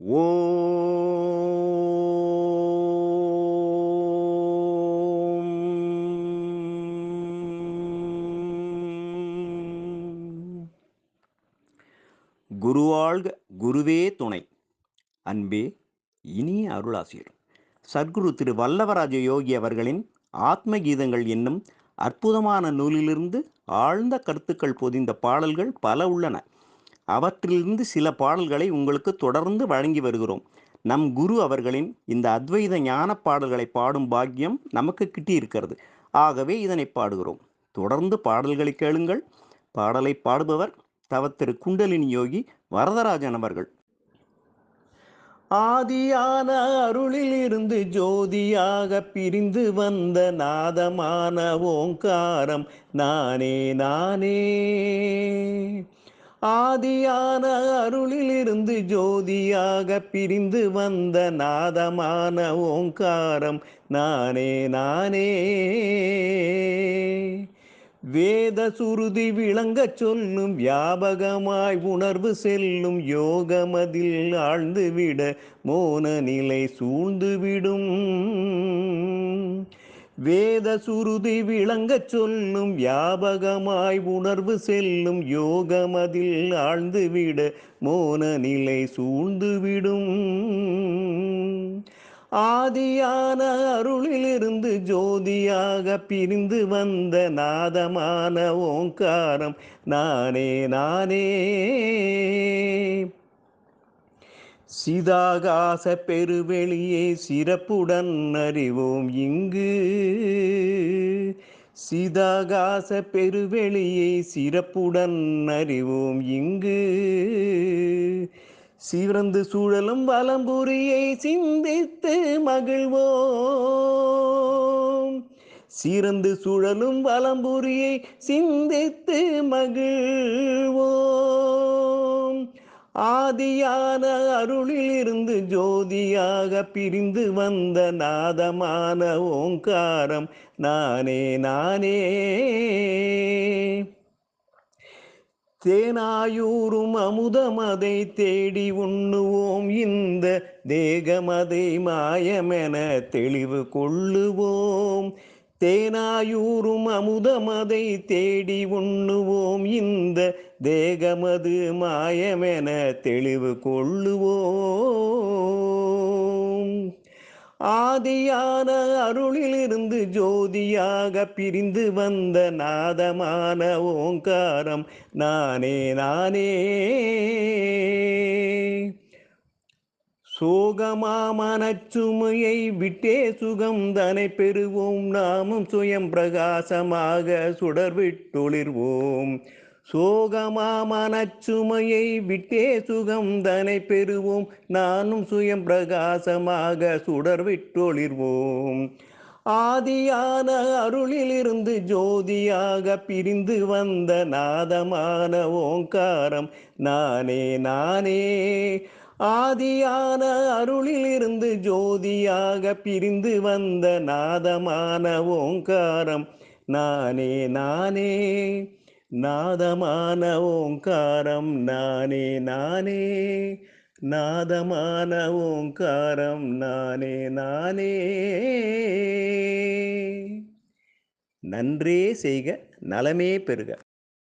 ஓம் குருவாழ்க குருவே துணை. அன்பே இனிய அருளாசிரியர் சத்குரு திரு வல்லவராஜ யோகி அவர்களின் ஆத்ம கீதங்கள் என்னும் அற்புதமான நூலிலிருந்து ஆழ்ந்த கருத்துக்கள் பொதிந்த பாடல்கள் பல உள்ளன. அவற்றிலிருந்து சில பாடல்களை உங்களுக்கு தொடர்ந்து வழங்கி வருகிறோம். நம் குரு அவர்களின் இந்த அத்வைத ஞான பாடல்களை பாடும் பாக்கியம் நமக்கு கிட்டியிருக்கிறது. ஆகவே இதனை பாடுகிறோம். தொடர்ந்து பாடல்களை கேளுங்கள். பாடலை பாடுபவர் தவத்திரு குண்டலினி யோகி வரதராஜன் அவர்கள். ஆதியான அருளில் இருந்து ஜோதியாக பிரிந்து வந்த நாதமான ஓங்காரம் நானே நானே. ஆதியான அருளில் இருந்து ஜோதியாக பிரிந்து வந்த நாதமான ஓங்காரம் நானே நானே. வேத சுருதி விளங்கச் சொல்லும் வியாபகமாய் உணர்வு செல்லும் யோகமதில் ஆழ்ந்துவிட மோன நிலை சூழ்ந்துவிடும். வேத சுருதி விளங்கச் சொல்லும் வியாபகமாய் உணர்வு செல்லும் யோகமதில் ஆழ்ந்துவிட மோன நிலை சூழ்ந்துவிடும். ஆதியான அருளிலிருந்து ஜோதியாக பிரிந்து வந்த நாதமான ஓங்காரம் நானே நானே. சிதாகாச பெருவெளியை சிறப்புடன் அறிவோம் இங்கு. சிதாகாச பெருவெளியை சிறப்புடன் அறிவோம் இங்கு. சிறந்து சுழலும் வலம்புரியை சிந்தித்து மகிழ்வோம். சிறந்து சுழலும் வலம்புரியை சிந்தித்து மகிழ்வோம். ஆதியான அருளில் இருந்து ஜோதியாக பிரிந்து வந்த நாதமான ஓங்காரம் நானே நானே. தேனாயூரும் அமுதமதை தேடி உண்ணுவோம். இந்த தேகமதை மாயமென தெளிவு கொள்ளுவோம். தேனாயூரும் அமுதமதை தேடி உண்ணுவோம். இந்த தேகமது மாயமென தெளிவு கொள்ளுவோம். ஆதியான அருளிலிருந்து ஜோதியாக பிரிந்து வந்த நாதமான ஓங்காரம் நானே நானே. சோகமாமனச்சுமையை விட்டே சுகம் தனை பெறுவோம். நாமும் சுயம் பிரகாசமாக சுடர்விட்டொளிர்வோம். சோகமாமனச்சுமையை விட்டே சுகம் தனை பெறுவோம். நானும் சுயம் பிரகாசமாக சுடர்விட்டொளிர்வோம். ஆதியான அருளிலிருந்து ஜோதியாக பிரிந்து வந்த நாதமான ஓங்காரம் நானே நானே. ஆதியான அருளிலிருந்து ஜோதியாக பிரிந்து வந்த நாதமான ஓங்காரம் நானே நானே. நாதமான ஓங்காரம் நானே நானே. நாதமான ஓங்காரம் நானே நானே. நன்றே செய்க நலமே பெறுக.